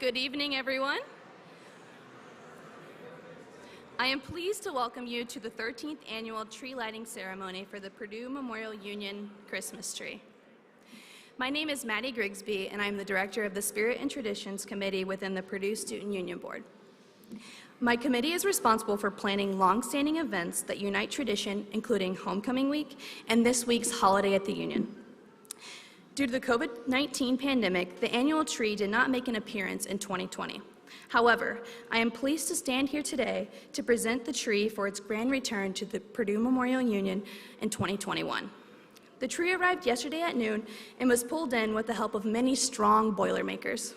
Good evening, everyone. I am pleased to welcome you to the 13th annual tree lighting ceremony for the Purdue Memorial Union Christmas tree. My name is Maddie Grigsby, and I'm the director of the Spirit and Traditions Committee within the Purdue Student Union Board. My committee is responsible for planning long-standing events that unite tradition, including Homecoming Week and this week's Holiday at the Union. Due to the COVID-19 pandemic, the annual tree did not make an appearance in 2020. However, I am pleased to stand here today to present the tree for its grand return to the Purdue Memorial Union in 2021. The tree arrived yesterday at noon and was pulled in with the help of many strong Boilermakers.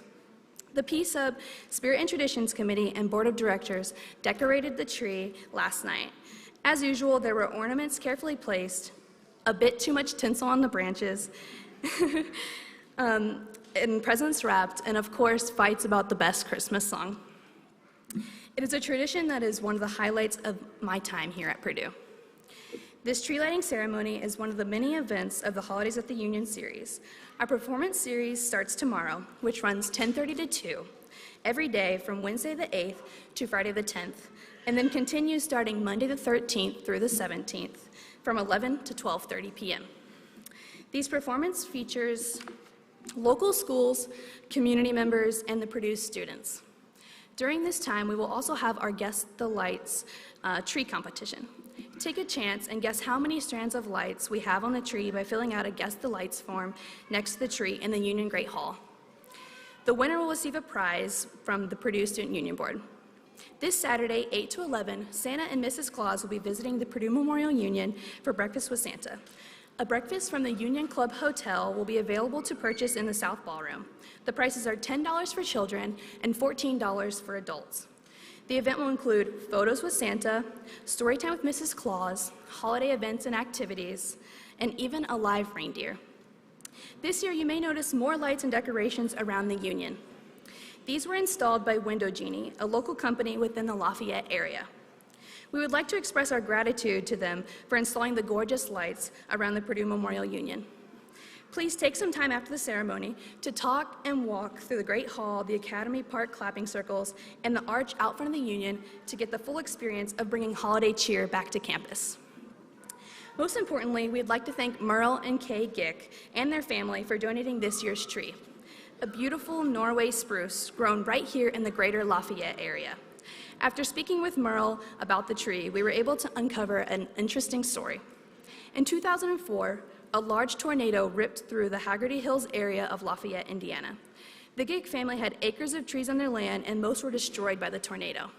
The PSUB, Spirit and Traditions Committee, and Board of Directors decorated the tree last night. As usual, there were ornaments carefully placed, a bit too much tinsel on the branches, and presents wrapped, and of course, fights about the best Christmas song. It is a tradition that is one of the highlights of my time here at Purdue. This tree lighting ceremony is one of the many events of the Holidays at the Union series. Our performance series starts tomorrow, which runs 10:30 to 2, every day from Wednesday the 8th to Friday the 10th, and then continues starting Monday the 13th through the 17th from 11 to 12:30 p.m. These performance features local schools, community members, and the Purdue students. During this time, we will also have our Guess the Lights tree competition. Take a chance and guess how many strands of lights we have on the tree by filling out a Guess the Lights form next to the tree in the Union Great Hall. The winner will receive a prize from the Purdue Student Union Board. This Saturday, 8 to 11, Santa and Mrs. Claus will be visiting the Purdue Memorial Union for Breakfast with Santa. A breakfast from the Union Club Hotel will be available to purchase in the South Ballroom. The prices are $10 for children and $14 for adults. The event will include photos with Santa, story time with Mrs. Claus, holiday events and activities, and even a live reindeer. This year, you may notice more lights and decorations around the Union. These were installed by Window Genie, a local company within the Lafayette area. We would like to express our gratitude to them for installing the gorgeous lights around the Purdue Memorial Union. Please take some time after the ceremony to talk and walk through the Great Hall, the Academy Park clapping circles, and the arch out front of the Union to get the full experience of bringing holiday cheer back to campus. Most importantly, we'd like to thank Merle and Kay Gick and their family for donating this year's tree, a beautiful Norway spruce grown right here in the greater Lafayette area. After speaking with Merle about the tree, we were able to uncover an interesting story. In 2004, a large tornado ripped through the Haggerty Hills area of Lafayette, Indiana. The Gick family had acres of trees on their land, and most were destroyed by the tornado.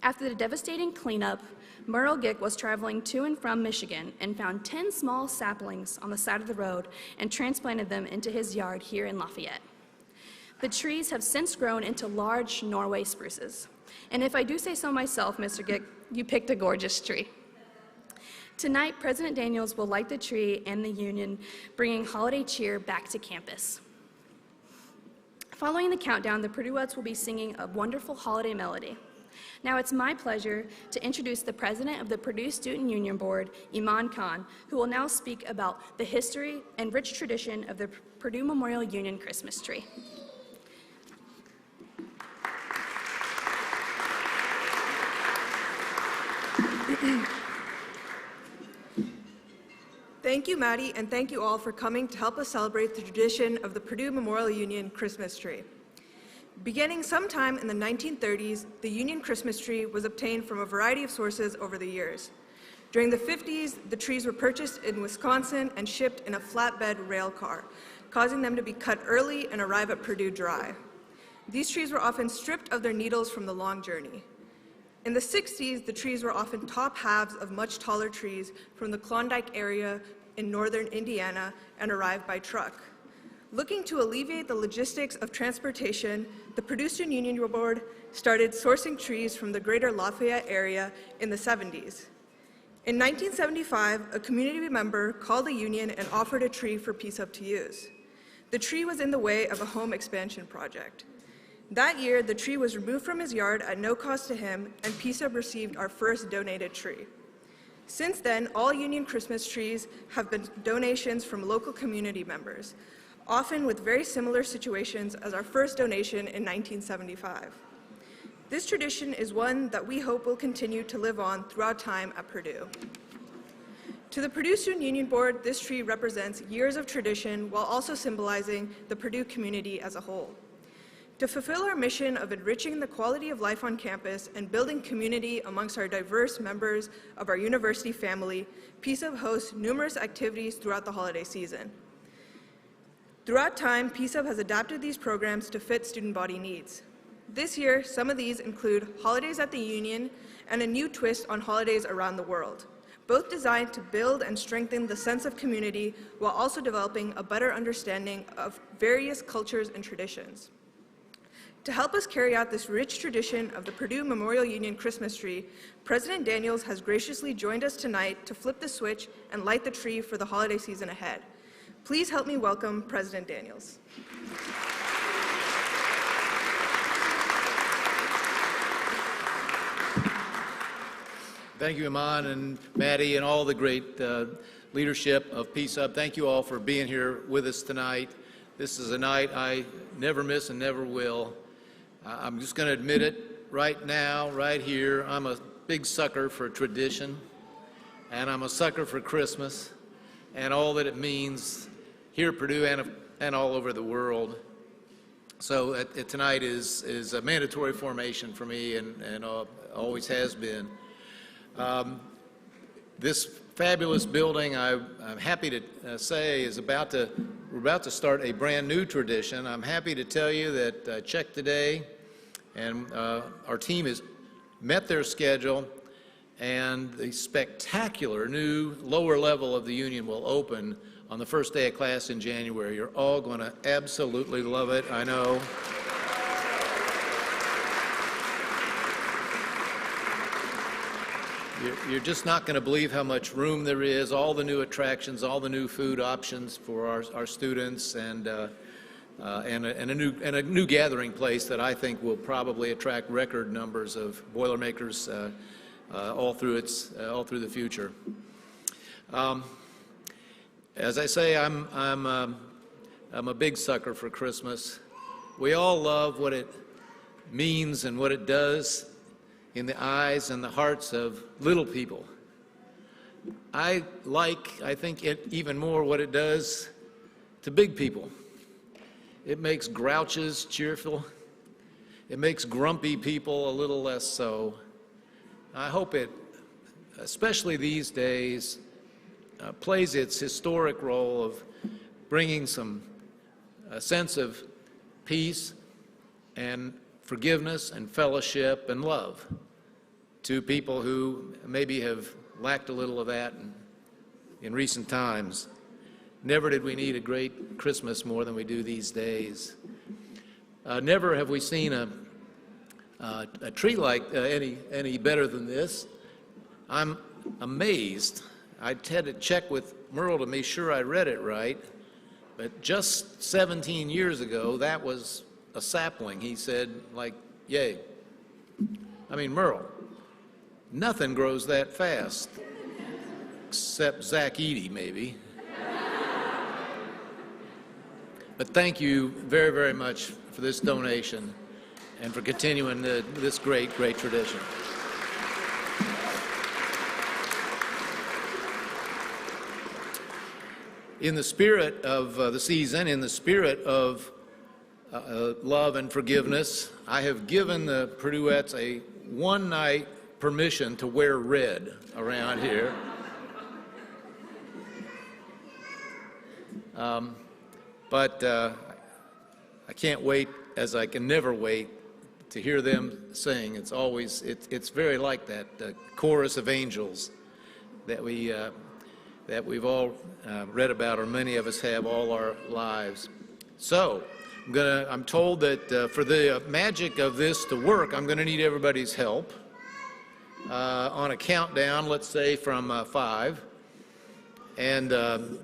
After the devastating cleanup, Merle Gick was traveling to and from Michigan and found 10 small saplings on the side of the road and transplanted them into his yard here in Lafayette. The trees have since grown into large Norway spruces. And if I do say so myself, Mr. Gick, you picked a gorgeous tree. Tonight, President Daniels will light the tree and the Union, bringing holiday cheer back to campus. Following the countdown, the Purduettes will be singing a wonderful holiday melody. Now it's my pleasure to introduce the president of the Purdue Student Union Board, Iman Khan, who will now speak about the history and rich tradition of the Purdue Memorial Union Christmas tree. Thank you, Maddie, and thank you all for coming to help us celebrate the tradition of the Purdue Memorial Union Christmas tree. Beginning sometime in the 1930s, the Union Christmas tree was obtained from a variety of sources over the years. During the 50s, the trees were purchased in Wisconsin and shipped in a flatbed rail car, causing them to be cut early and arrive at Purdue dry. These trees were often stripped of their needles from the long journey. In the 60s, the trees were often top halves of much taller trees from the Klondike area in northern Indiana and arrived by truck. Looking to alleviate the logistics of transportation, the Purdue Student Union Board started sourcing trees from the greater Lafayette area in the 70s. In 1975, a community member called the union and offered a tree for PSUB to use. The tree was in the way of a home expansion project. That year, the tree was removed from his yard at no cost to him, and PSUB received our first donated tree. Since then, all Union Christmas trees have been donations from local community members. often with very similar situations as our first donation in 1975. This tradition is one that we hope will continue to live on throughout time at Purdue. To the Purdue Student Union Board, this tree represents years of tradition while also symbolizing the Purdue community as a whole. To fulfill our mission of enriching the quality of life on campus and building community amongst our diverse members of our university family, PSUB hosts numerous activities throughout the holiday season. Throughout time, PSUB has adapted these programs to fit student body needs. This year, some of these include holidays at the Union and a new twist on holidays around the world, both designed to build and strengthen the sense of community while also developing a better understanding of various cultures and traditions. To help us carry out this rich tradition of the Purdue Memorial Union Christmas tree, President Daniels has graciously joined us tonight to flip the switch and light the tree for the holiday season ahead. Please help me welcome President Daniels. Thank you, Iman and Maddie and all the great leadership of PSUB. Thank you all for being here with us tonight. This is a night I never miss and never will. I'm just going to admit it right now, right here. I'm a big sucker for tradition, and I'm a sucker for Christmas and all that it means here at Purdue and all over the world. So tonight is a mandatory formation for me and always has been. This fabulous building, I'm happy to say, we're about to start a brand new tradition. I'm happy to tell you that I checked today, and our team has met their schedule, and the spectacular new lower level of the Union will open on the first day of class in January. You're all going to absolutely love it, I know. You're just not going to believe how much room there is, all the new attractions, all the new food options for our students, and a new gathering place that I think will probably attract record numbers of Boilermakers all through the future. As I say, I'm a big sucker for Christmas. We all love what it means and what it does in the eyes and the hearts of little people. I think even more what it does to big people. It makes grouches cheerful. It makes grumpy people a little less so. I hope it, especially these days, plays its historic role of bringing a sense of peace and forgiveness and fellowship and love to people who maybe have lacked a little of that in recent times. Never did we need a great Christmas more than we do these days. Never have we seen a tree like any better than this. I'm amazed. I had to check with Merle to make sure I read it right, but just 17 years ago, that was a sapling. He said, like, yay. I mean, Merle, nothing grows that fast, except Zach Eady, maybe. But thank you very, very much for this donation and for continuing this great tradition. In the spirit of the season, in the spirit of love and forgiveness, I have given the Purduettes a one-night permission to wear red around here. But I can't wait, as I can never wait, to hear them sing. It's very like that chorus of angels that we've all read about, or many of us have all our lives. So I'm told that for the magic of this to work, I'm going to need everybody's help on a countdown, let's say from 5, and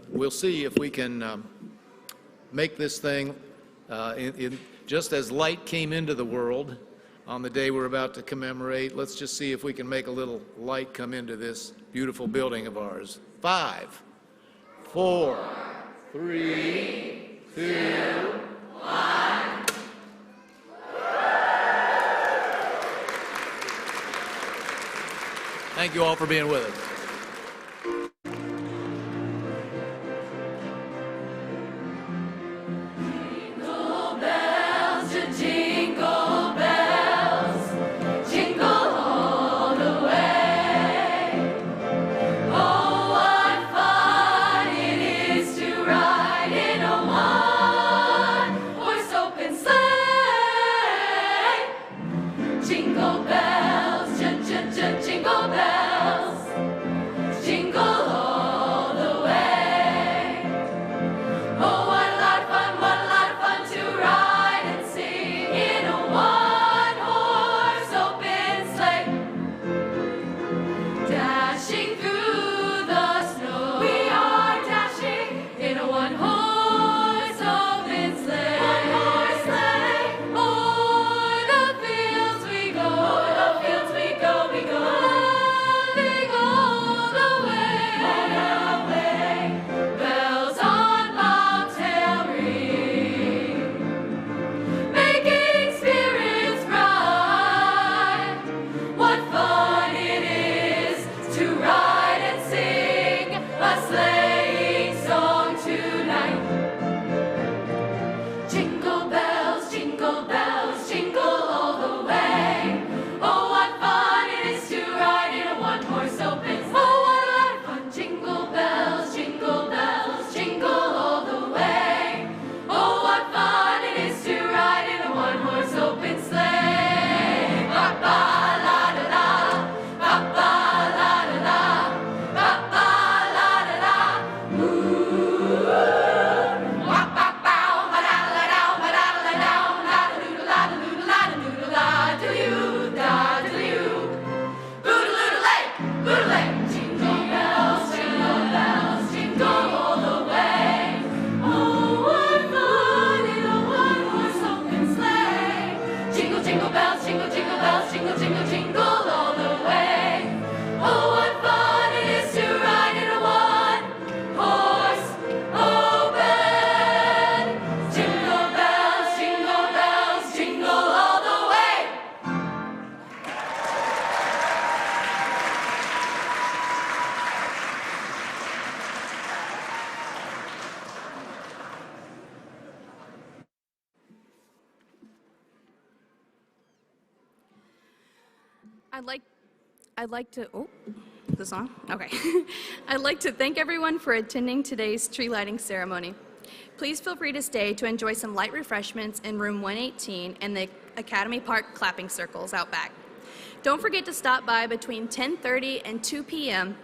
we'll see if we can make this thing just as light came into the world on the day we're about to commemorate. Let's just see if we can make a little light come into this beautiful building of ours. 5, 4, 3, Thank you all for being with us. Jingle bells, jingle bells, jingle all the way. Oh, what fun it is to ride in a one-horse open sleigh. Jingle bells, jingle bells, jingle all the way. Oh, what a lot of fun, what a lot of fun to ride and sing in a one-horse open sleigh. Dashing through the snow, we are dashing in a one-horse open sleigh. One-horse sleigh. O'er the fields we go, o'er the fields we go, loving all the way. Bells on bobtail ring, making spirits bright. What fun it is to ride and sing a sleighing song tonight. Jingle bells, jingle all the way. Oh, what fun it is to ride in a one-horse open sleigh. Oh, what a lot of fun. Jingle bells, jingle all the way. Oh, what fun it is to ride in a one-horse open sleigh. Ba-ba-la-da-da, ba-ba-la-da-da, ba-ba-la-da-da. Ooh. Wah-ba-bow, ba-da-la-dow, ba-da-la-dow, la-da-doodle-la-da-doodle-la-da-doodle-la. Do-you-da, do-you? Boodle-oodle-lay, boodle-lay. Jingle bells, jingle all the way. Oh, what fun in a one-horse open sleigh. Jingle, jingle bells, jingle all the way. Oh, what fun it is to ride in a one-horse open. Jingle bells, jingle all the way. I'd like to, oh, is this on? Okay. I'd like to thank everyone for attending today's tree lighting ceremony. Please feel free to stay to enjoy some light refreshments in room 118 and the Academy Park clapping circles out back. Don't forget to stop by between 10:30 and 2 p.m.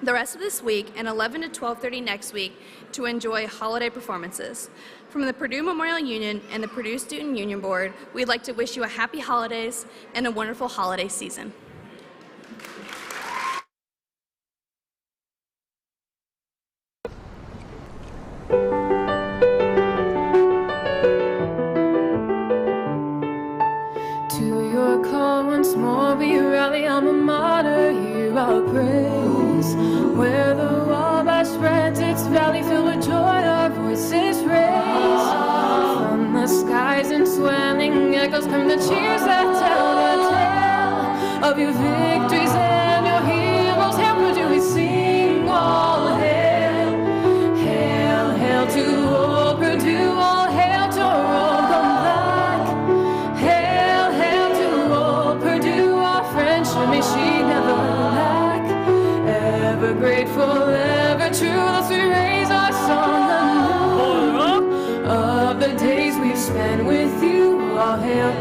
the rest of this week and 11 to 12:30 next week to enjoy holiday performances. From the Purdue Memorial Union and the Purdue Student Union Board, we'd like to wish you a happy holidays and a wonderful holiday season. To your call once more we rally, alma mater, hear our praise. Where the Wabash spreads its valley, filled with joy, our voices raise. From the skies and swelling echoes come the cheers that tell the tale of your victories and your heroes. Hail Purdue, we sing all hail. Hail, hail to old Purdue, all hail to our old come back. Hail, hail to old Purdue, our friendship may she never lack. Ever grateful, ever true, thus we raise our song anew. Of the days we've spent with you, all hail.